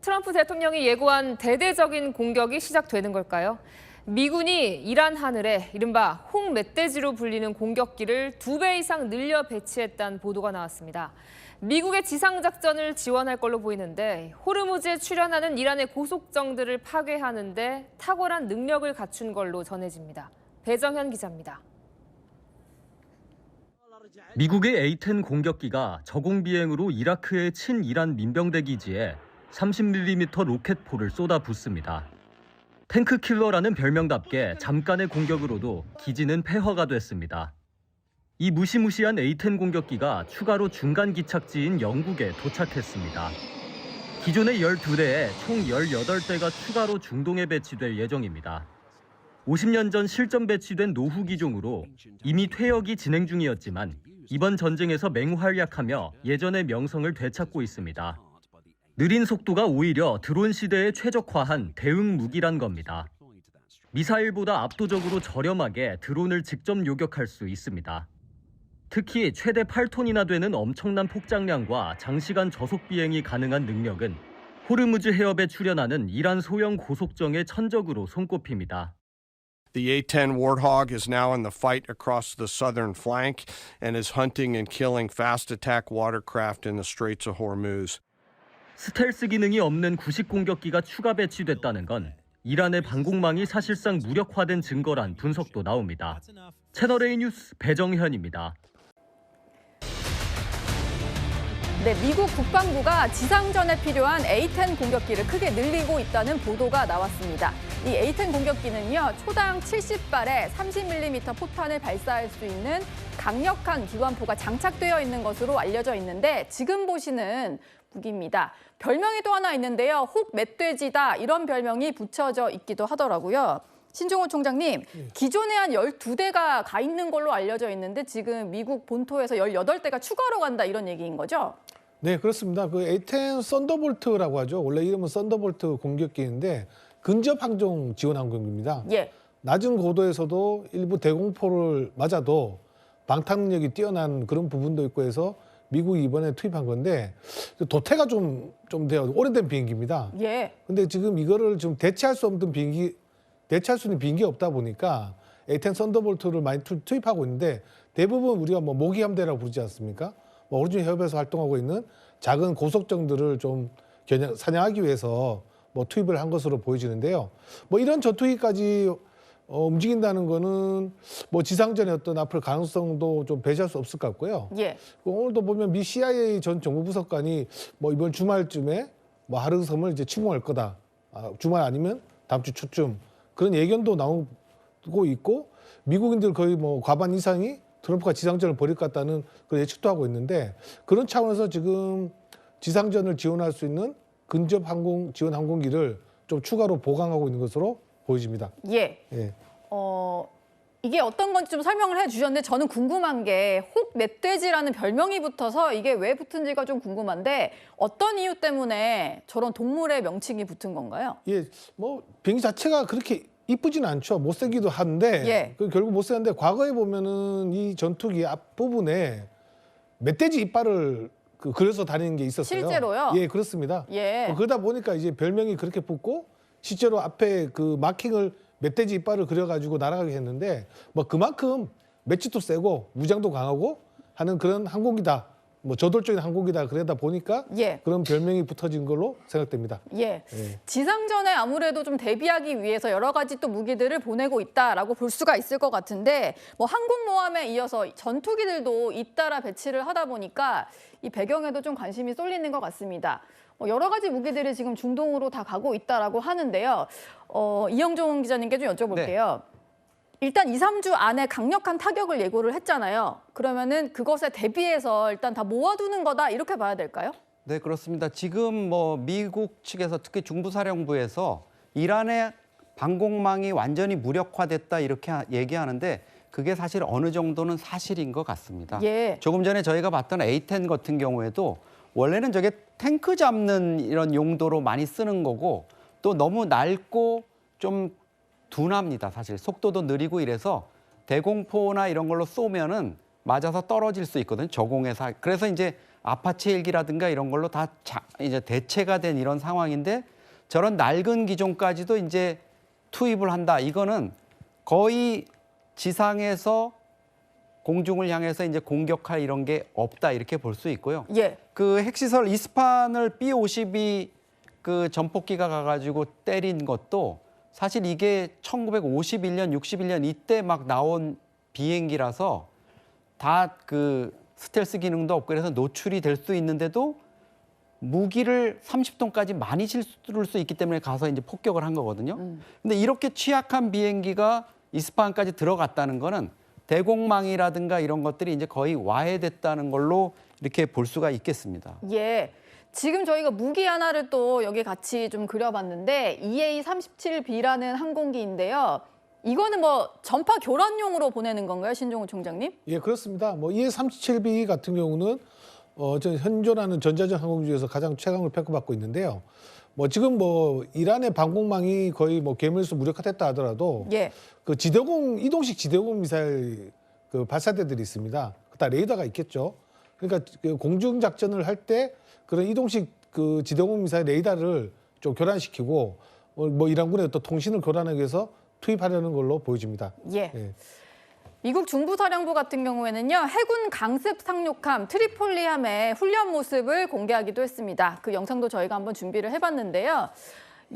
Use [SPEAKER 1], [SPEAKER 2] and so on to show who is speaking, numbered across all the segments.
[SPEAKER 1] 트럼프 대통령이 예고한 대대적인 공격이 시작되는 걸까요? 미군이 이란 하늘에 이른바 홍멧돼지로 불리는 공격기를 2배 이상 늘려 배치했다는 보도가 나왔습니다. 미국의 지상작전을 지원할 걸로 보이는데 호르무즈에 출현하는 이란의 고속정들을 파괴하는 데 탁월한 능력을 갖춘 걸로 전해집니다. 배정현 기자입니다.
[SPEAKER 2] 미국의 A-10 공격기가 저공 비행으로 이라크의 친이란 민병대 기지에 30mm 로켓포를 쏟아붓습니다. 탱크킬러라는 별명답게 잠깐의 공격으로도 기지는 폐허가 됐습니다. 이 무시무시한 A-10 공격기가 추가로 중간 기착지인 영국에 도착했습니다. 기존의 12대에 총 18대가 추가로 중동에 배치될 예정입니다. 50년 전 실전 배치된 노후 기종으로 이미 퇴역이 진행 중이었지만 이번 전쟁에서 맹활약하며 예전의 명성을 되찾고 있습니다. 느린 속도가 오히려 드론 시대에 최적화한 대응 무기란 겁니다. 미사일보다 압도적으로 저렴하게 드론을 직접 요격할 수 있습니다. 특히 최대 8톤이나 되는 엄청난 폭장량과 장시간 저속 비행이 가능한 능력은 호르무즈 해협에 출현하는 이란 소형 고속정의 천적으로 손꼽힙니다.
[SPEAKER 3] The A-10 Warthog is now in the fight across the southern flank and is hunting and killing fast attack watercraft in the Straits of Hormuz.
[SPEAKER 2] 스텔스 기능이 없는 구식 공격기가 추가 배치됐다는 건 이란의 방공망이 사실상 무력화된 증거란 분석도 나옵니다. 채널A 뉴스 배정현입니다.
[SPEAKER 4] 네, 미국 국방부가 지상전에 필요한 A-10 공격기를 크게 늘리고 있다는 보도가 나왔습니다. 이 A-10 공격기는요, 초당 70발의 30mm 포탄을 발사할 수 있는 강력한 기관포가 장착되어 있는 것으로 알려져 있는데 지금 보시는 무기입니다. 별명이 또 하나 있는데요. 혹멧돼지다 이런 별명이 붙여져 있기도 하더라고요. 신종호 총장님, 기존에 한 12대가 가 있는 걸로 알려져 있는데 지금 미국 본토에서 18대가 추가로 간다 이런 얘기인 거죠?
[SPEAKER 5] 네, 그렇습니다. 그 A-10 썬더볼트라고 하죠. 원래 이름은 썬더볼트 공격기인데 근접 항공 지원 항공기입니다.
[SPEAKER 4] 예.
[SPEAKER 5] 낮은 고도에서도 일부 대공포를 맞아도 방탄 능력이 뛰어난 그런 부분도 있고 해서 미국이 이번에 투입한 건데 도태가 좀 돼요. 오래된 비행기입니다.
[SPEAKER 4] 예.
[SPEAKER 5] 근데 지금 이거를 좀 대체할 수 있는 비행기가 없다 보니까 A-10 썬더볼트를 많이 투입하고 있는데 대부분 우리가 뭐 모기함대라고 부르지 않습니까? 호르무즈 해협에서 활동하고 있는 작은 고속정들을 좀 사냥하기 위해서 투입을 한 것으로 보여지는데요. 이런 전투기까지 움직인다는 거는 지상전의 어떤 앞으로 가능성도 좀 배제할 수 없을 것 같고요.
[SPEAKER 4] 예.
[SPEAKER 5] 오늘도 보면 미 CIA 전 정보부석관이 이번 주말쯤에 하르섬을 이제 침공할 거다. 주말 아니면 다음 주 초쯤 그런 예견도 나오고 있고 미국인들 거의 과반 이상이 트럼프가 지상전을 벌일 것 같다는 그런 예측도 하고 있는데 그런 차원에서 지금 지상전을 지원할 수 있는 근접 항공 지원 항공기를 좀 추가로 보강하고 있는 것으로 보여집니다.
[SPEAKER 4] 예.
[SPEAKER 5] 예.
[SPEAKER 4] 이게 어떤 건지 좀 설명을 해주셨는데 저는 궁금한 게 혹멧돼지라는 별명이 붙어서 이게 왜 붙은지가 좀 궁금한데 어떤 이유 때문에 저런 동물의 명칭이 붙은 건가요?
[SPEAKER 5] 예, 비행기 자체가 그렇게 이쁘지는 않죠. 못생기도 한데
[SPEAKER 4] 예.
[SPEAKER 5] 결국 못생겼는데 과거에 보면은 이 전투기 앞부분에 멧돼지 이빨을 그려서 다니는 게 있었어요.
[SPEAKER 4] 실제로요?
[SPEAKER 5] 예, 그렇습니다.
[SPEAKER 4] 예.
[SPEAKER 5] 그러다 보니까 이제 별명이 그렇게 붙고 실제로 앞에 그 마킹을 멧돼지 이빨을 그려가지고 날아가게 했는데 그만큼 맷집도 세고 무장도 강하고 하는 그런 항공기다. 저돌적인 항공기다. 그러다 보니까
[SPEAKER 4] 예.
[SPEAKER 5] 그런 별명이 붙어진 걸로 생각됩니다.
[SPEAKER 4] 예.
[SPEAKER 5] 예.
[SPEAKER 4] 지상전에 아무래도 좀 대비하기 위해서 여러 가지 또 무기들을 보내고 있다라고 볼 수가 있을 것 같은데 항공모함에 이어서 전투기들도 잇따라 배치를 하다 보니까 이 배경에도 좀 관심이 쏠리는 것 같습니다. 여러 가지 무기들이 지금 중동으로 다 가고 있다라고 하는데요. 이영종 기자님께 좀 여쭤볼게요. 네. 일단 2, 3주 안에 강력한 타격을 예고를 했잖아요. 그러면은 그것에 대비해서 일단 다 모아두는 거다 이렇게 봐야 될까요?
[SPEAKER 6] 네, 그렇습니다. 지금 미국 측에서 특히 중부사령부에서 이란의 방공망이 완전히 무력화됐다 이렇게 얘기하는데 그게 사실 어느 정도는 사실인 것 같습니다.
[SPEAKER 4] 예.
[SPEAKER 6] 조금 전에 저희가 봤던 A-10 같은 경우에도 원래는 저게 탱크 잡는 이런 용도로 많이 쓰는 거고 또 너무 낡고 좀 둔합니다. 사실 속도도 느리고 이래서 대공포나 이런 걸로 쏘면은 맞아서 떨어질 수 있거든요. 저공에서. 그래서 이제 아파체 헬기라든가 이런 걸로 다 이제 대체가 된 이런 상황인데 저런 낡은 기종까지도 이제 투입을 한다. 이거는 거의 지상에서 공중을 향해서 이제 공격할 이런 게 없다 이렇게 볼 수 있고요.
[SPEAKER 4] 예.
[SPEAKER 6] 그 핵시설 이스판을 B-52 그 전폭기가 가가지고 때린 것도 사실 이게 1951년, 61년 이때 막 나온 비행기라서 다 그 스텔스 기능도 없고 그래서 노출이 될 수 있는데도 무기를 30톤까지 많이 실을 수 있기 때문에 가서 이제 폭격을 한 거거든요. 근데 이렇게 취약한 비행기가 이스파한까지 들어갔다는 거는 대공망이라든가 이런 것들이 이제 거의 와해됐다는 걸로 이렇게 볼 수가 있겠습니다.
[SPEAKER 4] 예. 지금 저희가 무기 하나를 또 여기 같이 좀 그려봤는데 EA-37B라는 항공기인데요. 이거는 뭐 전파 교란용으로 보내는 건가요, 신종훈 총장님?
[SPEAKER 5] 예, 그렇습니다. 뭐 EA-37B 같은 경우는 현존하는 전자전 항공 중에서 가장 최강을 평가받고 있는데요. 뭐 지금 뭐 이란의 방공망이 거의 뭐 괴물수 무력화됐다 하더라도
[SPEAKER 4] 예.
[SPEAKER 5] 그 이동식 지대공 미사일 그 발사대들이 있습니다. 그다 레이더가 있겠죠. 그러니까 그 공중 작전을 할 때 그런 이동식 그 지대공 미사일 레이더를 좀 교란시키고 뭐 이란군의 또 통신을 교란하기 위해서 투입하려는 걸로 보여집니다.
[SPEAKER 4] 예.
[SPEAKER 5] 예.
[SPEAKER 4] 미국 중부사령부 같은 경우에는요, 해군 강습 상륙함 트리폴리함의 훈련 모습을 공개하기도 했습니다. 그 영상도 저희가 한번 준비를 해봤는데요.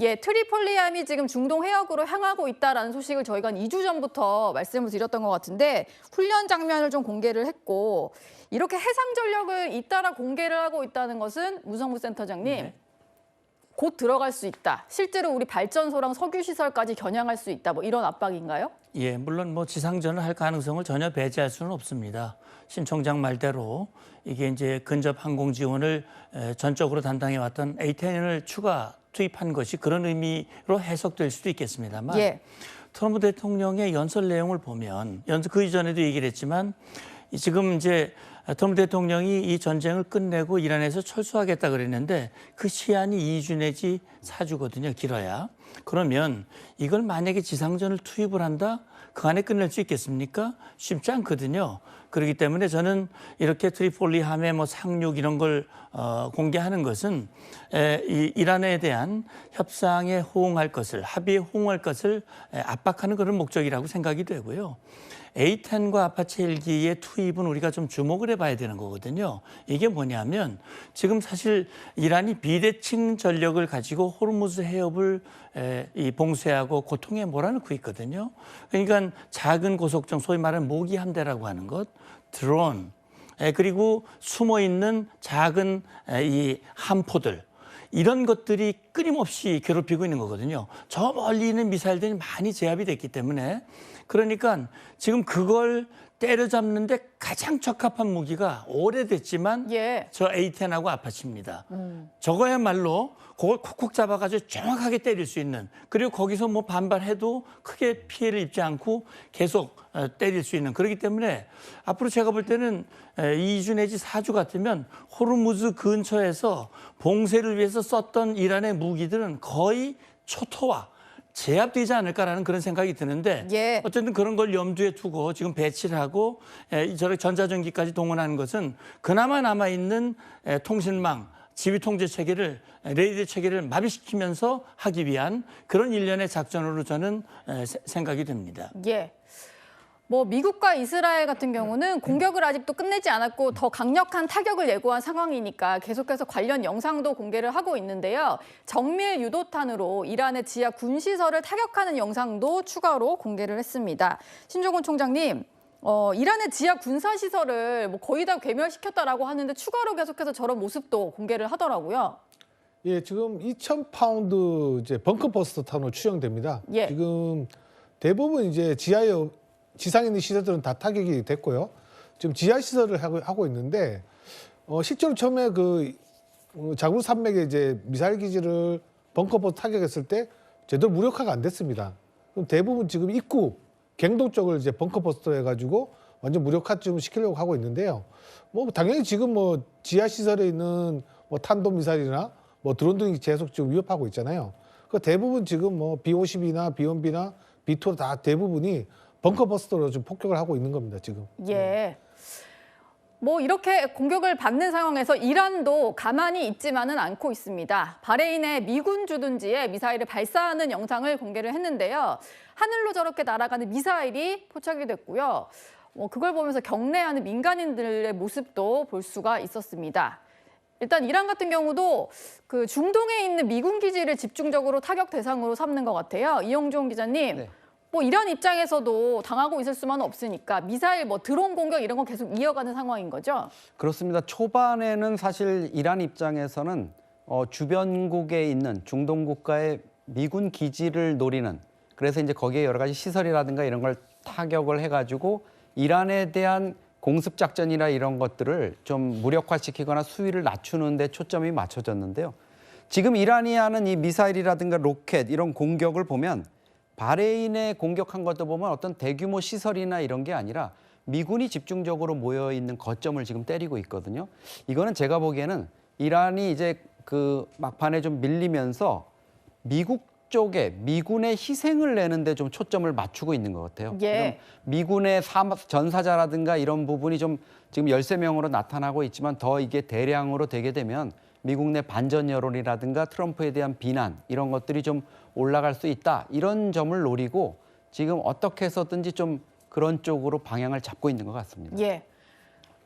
[SPEAKER 4] 예, 트리폴리함이 지금 중동 해역으로 향하고 있다라는 소식을 저희가 한 2주 전부터 말씀을 드렸던 것 같은데 훈련 장면을 좀 공개를 했고 이렇게 해상 전력을 잇따라 공개를 하고 있다는 것은 문성무 센터장님, 곧 들어갈 수 있다. 실제로 우리 발전소랑 석유 시설까지 겨냥할 수 있다. 뭐 이런 압박인가요?
[SPEAKER 7] 예, 물론 뭐 지상전을 할 가능성을 전혀 배제할 수는 없습니다. 신 총장 말대로 이게 이제 근접 항공 지원을 전적으로 담당해 왔던 A-10을 추가 투입한 것이 그런 의미로 해석될 수도 있겠습니다만
[SPEAKER 4] 예.
[SPEAKER 7] 트럼프 대통령의 연설 내용을 보면 그 이전에도 얘기를 했지만 지금 이제 트럼프 대통령이 이 전쟁을 끝내고 이란에서 철수하겠다 그랬는데 그 시한이 2주 내지 4주거든요. 길어야. 그러면 이걸 만약에 지상전을 투입을 한다? 그 안에 끝낼 수 있겠습니까? 쉽지 않거든요. 그렇기 때문에 저는 이렇게 트리폴리 함의 뭐 상륙 이런 걸 공개하는 것은 이란에 대한 협상에 호응할 것을, 합의에 호응할 것을 압박하는 그런 목적이라고 생각이 되고요. A-10과 아파체 헬기의 투입은 우리가 좀 주목을 해봐야 되는 거거든요. 이게 뭐냐면 지금 사실 이란이 비대칭 전력을 가지고 호르무즈 해협을 봉쇄하고 고통에 몰아넣고 있거든요. 그러니까 작은 고속정, 소위 말하는 모기 함대라고 하는 것, 드론, 그리고 숨어있는 작은 이 함포들, 이런 것들이 끊임없이 괴롭히고 있는 거거든요. 저 멀리 있는 미사일들이 많이 제압이 됐기 때문에 그러니까 지금 그걸 때려잡는데 가장 적합한 무기가 오래됐지만
[SPEAKER 4] 예.
[SPEAKER 7] 저 A-10하고 아파치입니다. 저거야말로 그걸 콕콕 잡아가지고 정확하게 때릴 수 있는, 그리고 거기서 뭐 반발해도 크게 피해를 입지 않고 계속 때릴 수 있는, 그렇기 때문에 앞으로 제가 볼 때는 2주 내지 4주 같으면 호르무즈 근처에서 봉쇄를 위해서 썼던 이란의 무기들은 거의 초토화, 제압되지 않을까라는 그런 생각이 드는데
[SPEAKER 4] 예.
[SPEAKER 7] 어쨌든 그런 걸 염두에 두고 지금 배치를 하고 저렇게 전자전기까지 동원하는 것은 그나마 남아있는 통신망, 지휘통제 체계를, 레이더 체계를 마비시키면서 하기 위한 그런 일련의 작전으로 저는 생각이 듭니다.
[SPEAKER 4] 예. 뭐 미국과 이스라엘 같은 경우는 공격을 아직도 끝내지 않았고 더 강력한 타격을 예고한 상황이니까 계속해서 관련 영상도 공개를 하고 있는데요. 정밀 유도탄으로 이란의 지하 군시설을 타격하는 영상도 추가로 공개를 했습니다. 신종훈 총장님, 이란의 지하 군사시설을 뭐 거의 다 괴멸시켰다라고 하는데 추가로 계속해서 저런 모습도 공개를 하더라고요.
[SPEAKER 5] 예, 지금 2,000파운드 이제 벙커버스터 탄으로 추정됩니다.
[SPEAKER 4] 예.
[SPEAKER 5] 지금 대부분 이제 지상에 있는 시설들은 다 타격이 됐고요. 지금 지하 시설을 하고 있는데 실제로 처음에 그 자구 산맥에 이제 미사일 기지를 벙커버스 타격했을 때 제대로 무력화가 안 됐습니다. 그럼 대부분 지금 입구 갱도 쪽을 이제 벙커버스터 해가지고 완전 무력화 좀 시키려고 하고 있는데요. 뭐 당연히 지금 뭐 지하 시설에 있는 뭐 탄도 미사일이나 뭐 드론 등이 계속 지금 위협하고 있잖아요. 그 대부분 지금 뭐 B-50이나 B-1B나 B-2 다 대부분이 벙커버스터로 좀 폭격을 하고 있는 겁니다, 지금.
[SPEAKER 4] 예. 뭐 이렇게 공격을 받는 상황에서 이란도 가만히 있지만은 않고 있습니다. 바레인의 미군 주둔지에 미사일을 발사하는 영상을 공개를 했는데요. 하늘로 저렇게 날아가는 미사일이 포착이 됐고요. 그걸 보면서 경례하는 민간인들의 모습도 볼 수가 있었습니다. 일단 이란 같은 경우도 그 중동에 있는 미군 기지를 집중적으로 타격 대상으로 삼는 것 같아요. 이영종 기자님.
[SPEAKER 6] 네.
[SPEAKER 4] 뭐 이란 입장에서도 당하고 있을 수만은 없으니까 미사일 뭐 드론 공격 이런 거 계속 이어가는 상황인 거죠?
[SPEAKER 6] 그렇습니다. 초반에는 사실 이란 입장에서는 주변국에 있는 중동 국가의 미군 기지를 노리는, 그래서 이제 거기에 여러 가지 시설이라든가 이런 걸 타격을 해가지고 이란에 대한 공습 작전이나 이런 것들을 좀 무력화시키거나 수위를 낮추는 데 초점이 맞춰졌는데요. 지금 이란이 하는 이 미사일이라든가 로켓 이런 공격을 보면 바레인에 공격한 것도 보면 어떤 대규모 시설이나 이런 게 아니라 미군이 집중적으로 모여 있는 거점을 지금 때리고 있거든요. 이거는 제가 보기에는 이란이 이제 그 막판에 좀 밀리면서 미국 쪽에 미군의 희생을 내는데 좀 초점을 맞추고 있는 것 같아요.
[SPEAKER 4] 예.
[SPEAKER 6] 미군의 전사자라든가 이런 부분이 좀 지금 13명으로 나타나고 있지만 더 이게 대량으로 되게 되면 미국 내 반전 여론이라든가 트럼프에 대한 비난 이런 것들이 좀 올라갈 수 있다. 이런 점을 노리고 지금 어떻게 해서든지 좀 그런 쪽으로 방향을 잡고 있는 것 같습니다.
[SPEAKER 4] 예.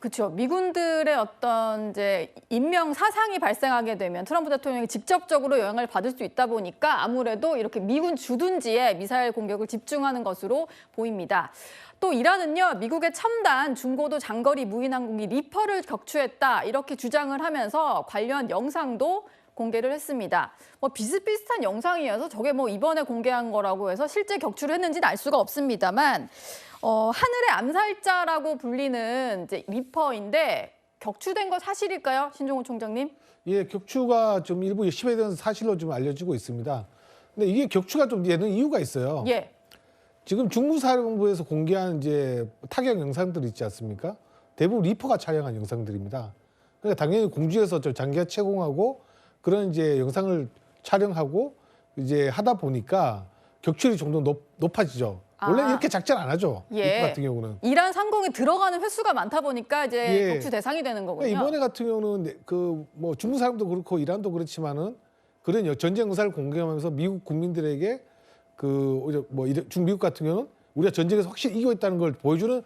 [SPEAKER 4] 그렇죠. 미군들의 어떤 이제 인명 사상이 발생하게 되면 트럼프 대통령이 직접적으로 영향을 받을 수 있다 보니까 아무래도 이렇게 미군 주둔지에 미사일 공격을 집중하는 것으로 보입니다. 또 이란은요, 미국의 첨단 중고도 장거리 무인 항공기 리퍼를 격추했다 이렇게 주장을 하면서 관련 영상도 공개를 했습니다. 뭐 비슷비슷한 영상이어서 저게 뭐 이번에 공개한 거라고 해서 실제 격추를 했는지는 알 수가 없습니다만 하늘의 암살자라고 불리는 이제 리퍼인데 격추된 거 사실일까요, 신종호 총장님?
[SPEAKER 5] 예, 격추가 좀 일부 시베리아에서 사실로 좀 알려지고 있습니다. 근데 이게 격추가 좀 되는 이유가 있어요.
[SPEAKER 4] 예.
[SPEAKER 5] 지금 중부사령부에서 공개한 이제 타격 영상들 있지 않습니까? 대부분 리퍼가 촬영한 영상들입니다. 그러니까 당연히 공중에서 좀 장기화 채공하고 그런 이제 영상을 촬영하고 이제 하다 보니까 격추율이 좀 더 높아지죠. 원래 이렇게 작전 안 하죠.
[SPEAKER 4] 예.
[SPEAKER 5] 리퍼 같은 경우는.
[SPEAKER 4] 이란 상공에 들어가는 횟수가 많다 보니까 이제
[SPEAKER 5] 예.
[SPEAKER 4] 격추 대상이 되는 거군요.
[SPEAKER 5] 그러니까 이번에 같은 경우는 그 뭐 중부 사람도 그렇고 이란도 그렇지만은 그런 전쟁 의사를 공개하면서 미국 국민들에게 중미국 같은 경우는 우리가 전쟁에서 확실히 이기고 있다는 걸 보여주는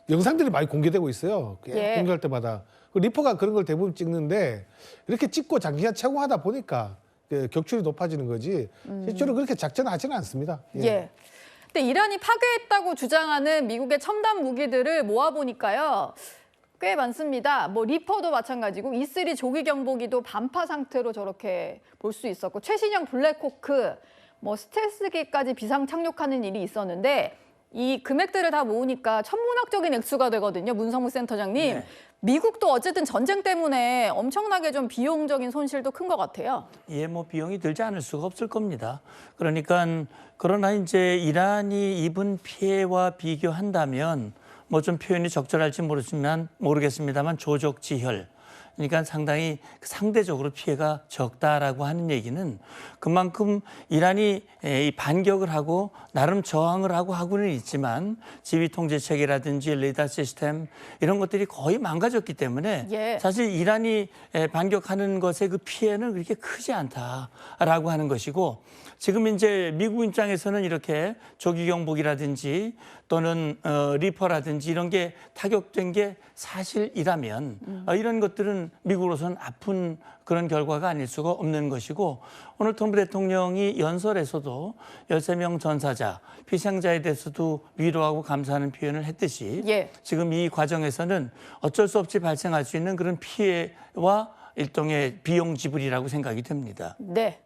[SPEAKER 5] 영상들이 많이 공개되고 있어요.
[SPEAKER 4] 예.
[SPEAKER 5] 공개할 때마다. 리퍼가 그런 걸 대부분 찍는데 이렇게 찍고 장기화 채공하다 보니까 격추율이 높아지는 거지 실제로 그렇게 작전하지는 않습니다.
[SPEAKER 4] 예. 근데 이란이 파괴했다고 주장하는 미국의 첨단 무기들을 모아보니까요. 꽤 많습니다. 뭐 리퍼도 마찬가지고 E3 조기 경보기도 반파 상태로 저렇게 볼 수 있었고 최신형 블랙호크, 뭐 스텔스기까지 비상 착륙하는 일이 있었는데 이 금액들을 다 모으니까 천문학적인 액수가 되거든요. 문성무 센터장님.
[SPEAKER 7] 네.
[SPEAKER 4] 미국도 어쨌든 전쟁 때문에 엄청나게 좀 비용적인 손실도 큰 것 같아요.
[SPEAKER 7] 예, 뭐 비용이 들지 않을 수가 없을 겁니다. 그러나 이제 이란이 입은 피해와 비교한다면 뭐 좀 표현이 적절할지 모르겠습니다만 조족지혈. 그러니까 상당히 상대적으로 피해가 적다라고 하는 얘기는 그만큼 이란이 이 반격을 하고 나름 저항을 하고는 있지만 지휘 통제 체계라든지 레이더 시스템 이런 것들이 거의 망가졌기 때문에
[SPEAKER 4] 예.
[SPEAKER 7] 사실 이란이 반격하는 것의 그 피해는 그렇게 크지 않다라고 하는 것이고 지금 이제 미국 입장에서는 이렇게 조기 경보기라든지 또는 리퍼라든지 이런 게 타격된 게 사실이라면 이런 것들은 미국으로서는 아픈 그런 결과가 아닐 수가 없는 것이고 오늘 트럼프 대통령이 연설에서도 13명 전사자, 피생자에 대해서도 위로하고 감사하는 표현을 했듯이
[SPEAKER 4] 예.
[SPEAKER 7] 지금 이 과정에서는 어쩔 수 없이 발생할 수 있는 그런 피해와 일종의 비용 지불이라고 생각이 됩니다.
[SPEAKER 4] 네.